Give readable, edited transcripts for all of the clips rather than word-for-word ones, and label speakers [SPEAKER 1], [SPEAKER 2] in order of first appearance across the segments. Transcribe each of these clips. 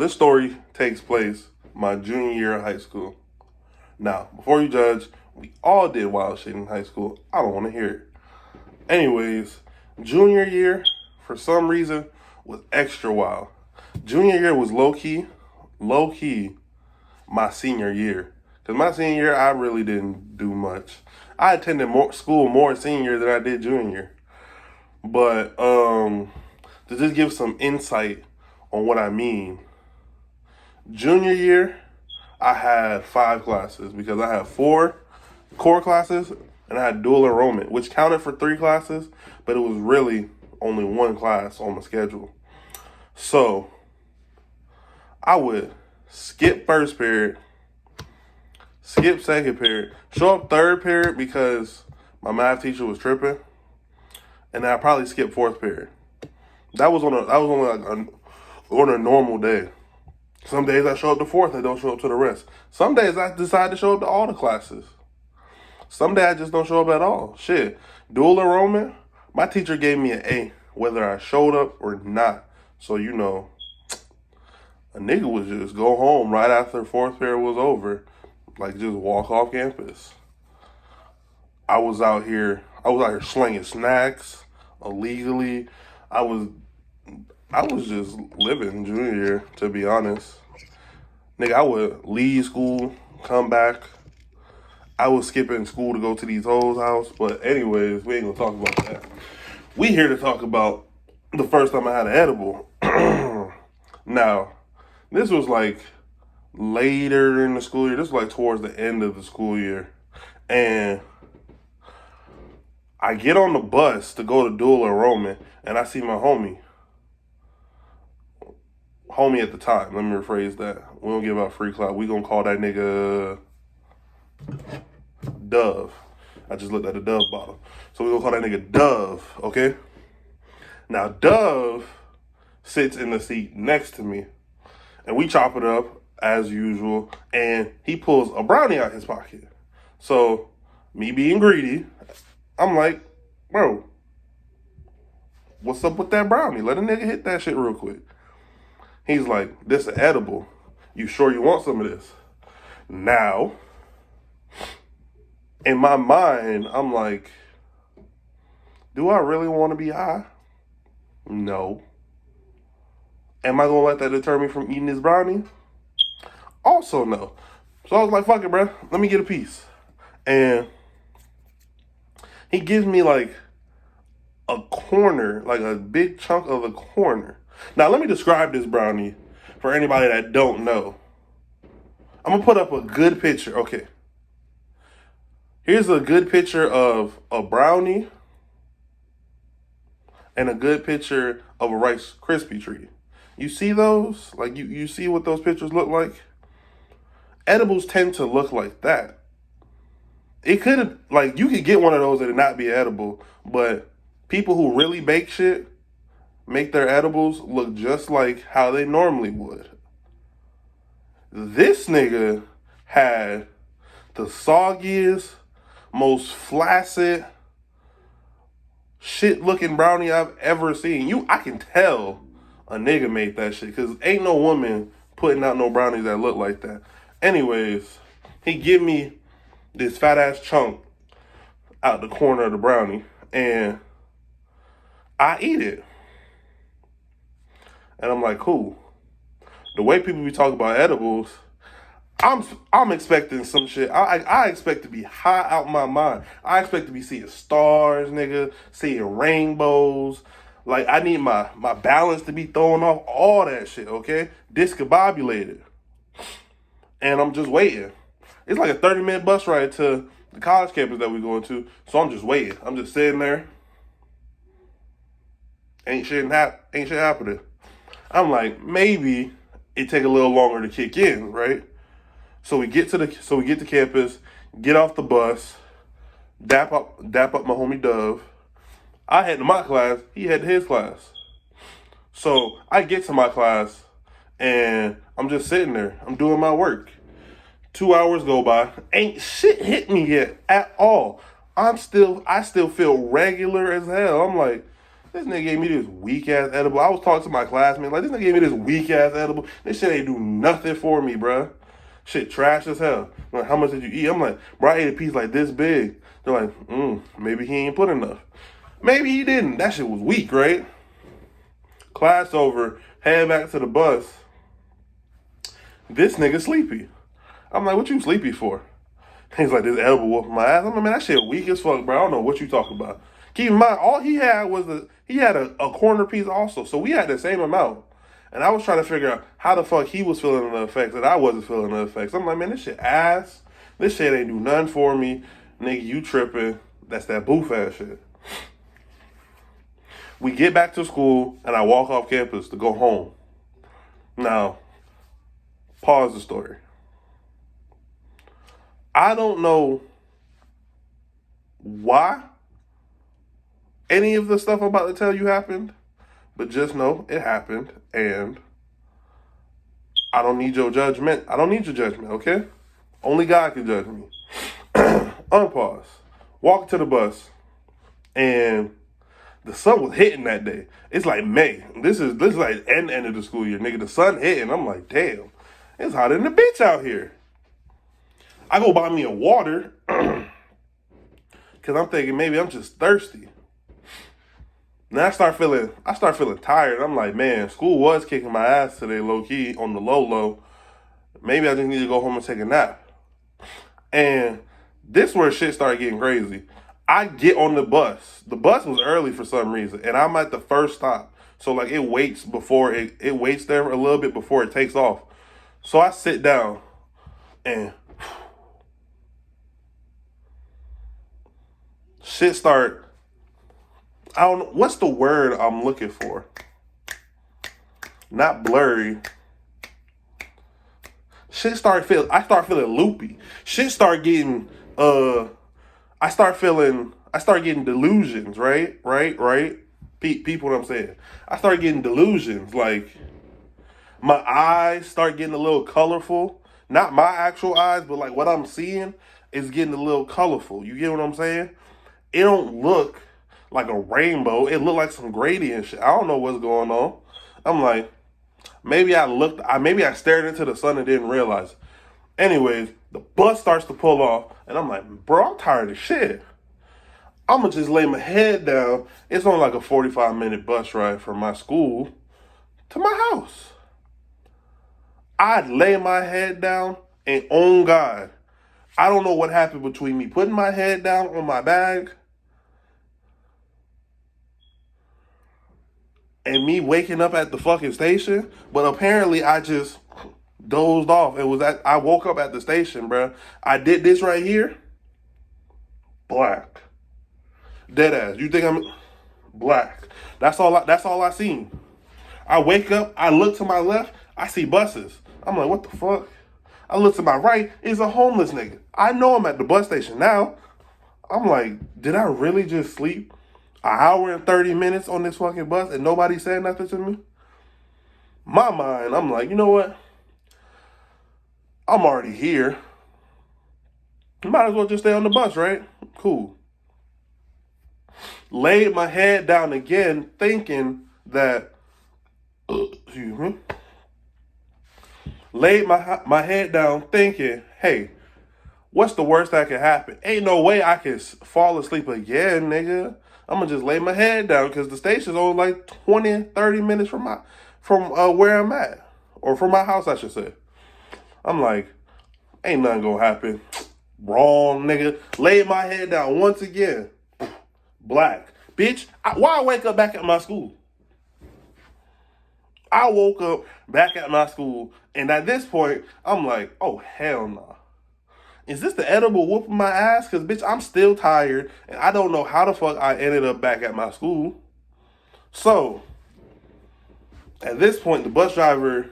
[SPEAKER 1] this story takes place my junior year of high school. Now, before you judge, we all did wild shit in high school. I don't want to hear it. Anyways, junior year, for some reason, was extra wild. Junior year was low key, my senior year. Because my senior year, I really didn't do much. I attended school more senior than I did junior. But to just give some insight on what I mean, junior year, I had 5 classes because I had 4 core classes and I had dual enrollment, which counted for 3 classes, but it was really only 1 class on the schedule. So I would skip first period, skip second period, show up third period because my math teacher was tripping, and then I probably skip fourth period. That was on a normal day. Some days I show up to fourth and don't show up to the rest. Some days I decide to show up to all the classes. Some days I just don't show up at all. Shit. Dual enrollment, my teacher gave me an A whether I showed up or not. So, you know, a nigga would just go home right after fourth period was over. Like, just walk off campus. I was out here slinging snacks illegally. I was just living junior year, to be honest. Nigga, I would leave school, come back. I was skipping school to go to these hoes' house. But anyways, we ain't gonna talk about that. We here to talk about the first time I had an edible. Now, this was like later in the school year. This was like towards the end of the school year. And I get on the bus to go to dual enrollment, and I see my homie at the time. Let me rephrase that. We don't give out free clout. We gonna call that nigga Dove. I just looked at the Dove bottle. So we gonna call that nigga Dove, okay? Now, Dove sits in the seat next to me, and we chop it up as usual, and he pulls a brownie out his pocket. So, me being greedy, I'm like, bro, what's up with that brownie? Let a nigga hit that shit real quick. He's like, this is edible. You sure you want some of this? Now, in my mind, I'm like, do I really want to be high? No. Am I going to let that deter me from eating this brownie? Also no. So I was like, fuck it, bro. Let me get a piece. And he gives me like a corner, like a big chunk of a corner. Now, let me describe this brownie for anybody that don't know. I'm going to put up a good picture. Okay. Here's a good picture of a brownie and a good picture of a Rice Krispie treat. You see those? Like, you see what those pictures look like? Edibles tend to look like that. It could, like, you could get one of those and it not be edible, but people who really bake shit make their edibles look just like how they normally would. This nigga had the soggiest, most flaccid, shit-looking brownie I've ever seen. I can tell a nigga made that shit, because ain't no woman putting out no brownies that look like that. Anyways, he give me this fat-ass chunk out the corner of the brownie, and I eat it. And I'm like, cool. The way people be talking about edibles, I'm expecting some shit. I expect to be high out my mind. I expect to be seeing stars, nigga, seeing rainbows. Like, I need my balance to be thrown off, all that shit, okay? Discombobulated. And I'm just waiting. It's like a 30-minute bus ride to the college campus that we're going to, so I'm just waiting. I'm just sitting there. Ain't shit happening. I'm like, maybe it take a little longer to kick in, right? So we get to campus, get off the bus, dap up my homie Dove. I head to my class, he head to his class. So I get to my class and I'm just sitting there. I'm doing my work. 2 hours go by, ain't shit hit me yet at all. I still feel regular as hell. I'm like, This nigga gave me this weak ass edible. I was talking to my classmates, like, this nigga gave me this weak ass edible. This shit ain't do nothing for me, bruh. Shit trash as hell. Like, how much did you eat? I'm like, bro, I ate a piece like this big. They're like, maybe he ain't put enough. Maybe he didn't. That shit was weak, right? Class over, head back to the bus. This nigga sleepy. I'm like, what you sleepy for? He's like, this edible whooping my ass. I'm like, man, that shit weak as fuck, bro. I don't know what you talking about. Keep in mind, all he had was a corner piece also. So we had the same amount. And I was trying to figure out how the fuck he was feeling the effects and I wasn't feeling the effects. I'm like, man, this shit ass. This shit ain't do nothing for me. Nigga, you tripping. That's that boof ass shit. We get back to school and I walk off campus to go home. Now, pause the story. I don't know why any of the stuff I'm about to tell you happened, but just know it happened, and I don't need your judgment. I don't need your judgment, okay? Only God can judge me. Unpause. Walk to the bus, and the sun was hitting that day. It's like May. This is like end of the school year, nigga. The sun hitting. I'm like, damn, it's hotter than the bitch out here. I go buy me a water because I'm thinking maybe I'm just thirsty. Now I start feeling tired. I'm like, man, school was kicking my ass today, low key, on the low. Maybe I just need to go home and take a nap. And this is where shit started getting crazy. I get on the bus. The bus was early for some reason, and I'm at the first stop. So like it waits there a little bit before it takes off. So I sit down and shit start. I don't know what's the word I'm looking for. Not blurry. I start feeling loopy. Shit start getting I start getting delusions, right? People what I'm saying. I start getting delusions, like my eyes start getting a little colorful. Not my actual eyes, but like what I'm seeing is getting a little colorful. You get what I'm saying? It don't look like a rainbow. It looked like some gradient shit. I don't know what's going on. I'm like, maybe I stared into the sun and didn't realize it. Anyways, the bus starts to pull off, and I'm like, bro, I'm tired of shit. I'm going to just lay my head down. It's only like a 45-minute bus ride from my school to my house. I'd lay my head down, and on God, I don't know what happened between me putting my head down on my bag and me waking up at the fucking station, but apparently I just dozed off. I woke up at the station, bro. I did this right here. Black. Dead ass. You think I'm black? That's all I seen. I wake up, I look to my left, I see buses. I'm like, what the fuck? I look to my right, it's a homeless nigga. I know I'm at the bus station now. I'm like, did I really just sleep an hour and 30 minutes on this fucking bus and nobody said nothing to me? My mind, I'm like, you know what? I'm already here. Might as well just stay on the bus, right? Cool. Laid my head down again, thinking that, excuse me. Laid my head down, thinking, hey, what's the worst that could happen? Ain't no way I can fall asleep again, nigga. I'm gonna just lay my head down because the station's only like 20, 30 minutes from where I'm at, or from my house, I should say. I'm like, ain't nothing gonna happen. Wrong, nigga. Laid my head down once again. Black. Bitch, why I wake up back at my school? I woke up back at my school, and at this point, I'm like, oh, hell no. Nah. Is this the edible whooping my ass? Because, bitch, I'm still tired, and I don't know how the fuck I ended up back at my school. So, at this point, the bus driver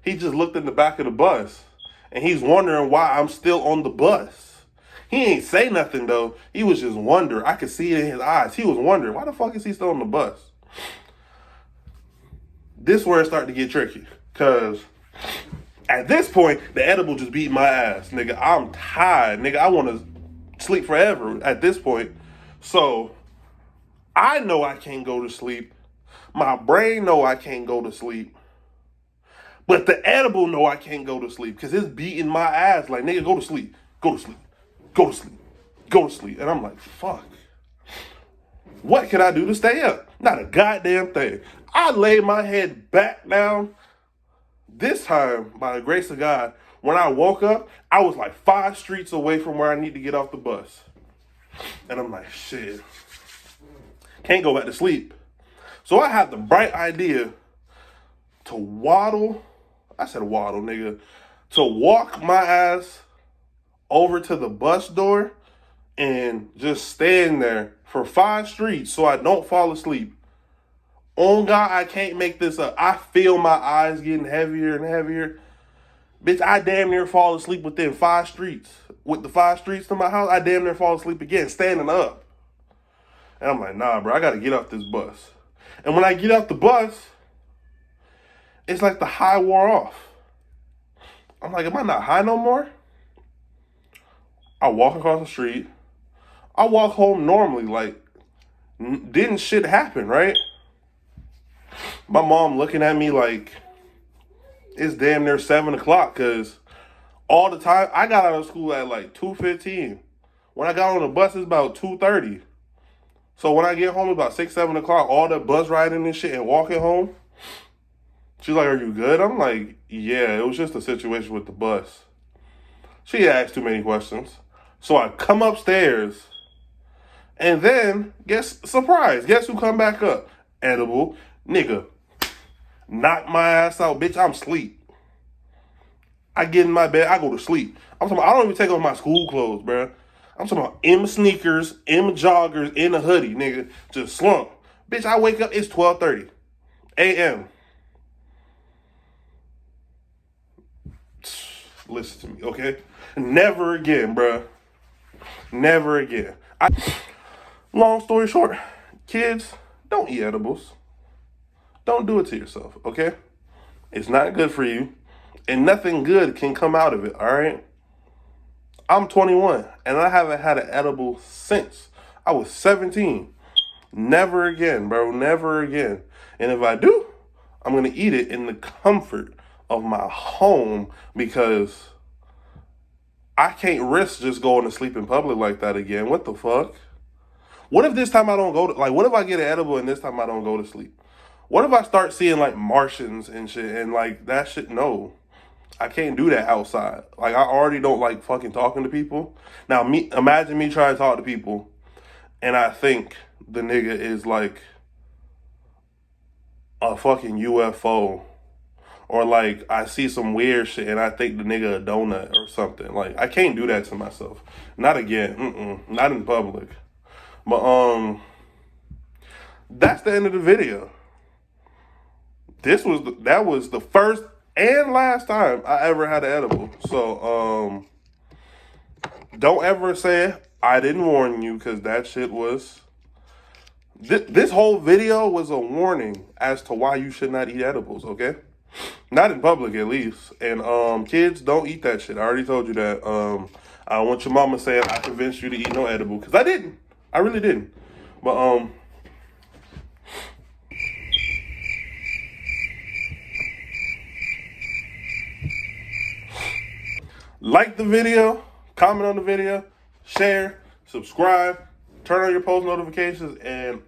[SPEAKER 1] he just looked in the back of the bus, and he's wondering why I'm still on the bus. He ain't say nothing, though. He was just wondering. I could see it in his eyes. He was wondering, why the fuck is he still on the bus? This is where it started to get tricky. Because at this point, the edible just beat my ass. Nigga, I'm tired. Nigga, I want to sleep forever at this point. So I know I can't go to sleep. My brain know I can't go to sleep. But the edible know I can't go to sleep because it's beating my ass like, nigga, go to sleep. Go to sleep. Go to sleep. Go to sleep. And I'm like, fuck. What can I do to stay up? Not a goddamn thing. I lay my head back down. This time, by the grace of God, when I woke up, I was like 5 streets away from where I need to get off the bus. And I'm like, shit. Can't go back to sleep. So I had the bright idea to waddle. I said waddle, nigga. To walk my ass over to the bus door and just stand there for 5 streets so I don't fall asleep. On God, I can't make this up. I feel my eyes getting heavier and heavier. Bitch, I damn near fall asleep within 5 streets. With the 5 streets to my house, I damn near fall asleep again, standing up. And I'm like, nah, bro, I gotta get off this bus. And when I get off the bus, it's like the high wore off. I'm like, am I not high no more? I walk across the street. I walk home normally, like, didn't shit happen, right? My mom looking at me like it's damn near 7 o'clock because all the time I got out of school at like 2:15. When I got on the bus, it's about 2:30. So when I get home about 6, 7 o'clock, all the bus riding and shit and walking home, she's like, "Are you good?" I'm like, "Yeah, it was just a situation with the bus." She asked too many questions. So I come upstairs and then surprise, guess who come back up? Edible. Nigga, knock my ass out, bitch. I'm asleep. I get in my bed, I go to sleep. I'm talking about, I don't even take off my school clothes, bro. I'm talking about M sneakers, M joggers, in a hoodie, nigga. Just slump. Bitch, I wake up, it's 12:30 a.m. Listen to me, okay? Never again, bro. Never again. Long story short, kids, don't eat edibles. Don't do it to yourself, okay? It's not good for you, and nothing good can come out of it, all right? I'm 21, and I haven't had an edible since I was 17. Never again, bro. Never again. And if I do, I'm going to eat it in the comfort of my home because I can't risk just going to sleep in public like that again. What the fuck? What if this time I don't go to, like, what if I get an edible and this time I don't go to sleep? What if I start seeing, like, Martians and shit and, like, that shit? No. I can't do that outside. Like, I already don't like fucking talking to people. Now, imagine me trying to talk to people and I think the nigga is, like, a fucking UFO. Or, like, I see some weird shit and I think the nigga a donut or something. Like, I can't do that to myself. Not again. Not in public. But, that's the end of the video. That was the first and last time I ever had an edible. So, don't ever say I didn't warn you because that shit was... This whole video was a warning as to why you should not eat edibles, okay? Not in public, at least. And, kids, don't eat that shit. I already told you that. I don't want your mama saying I convinced you to eat no edible because I didn't. I really didn't. But, like the video, comment on the video, share, subscribe, turn on your post notifications, and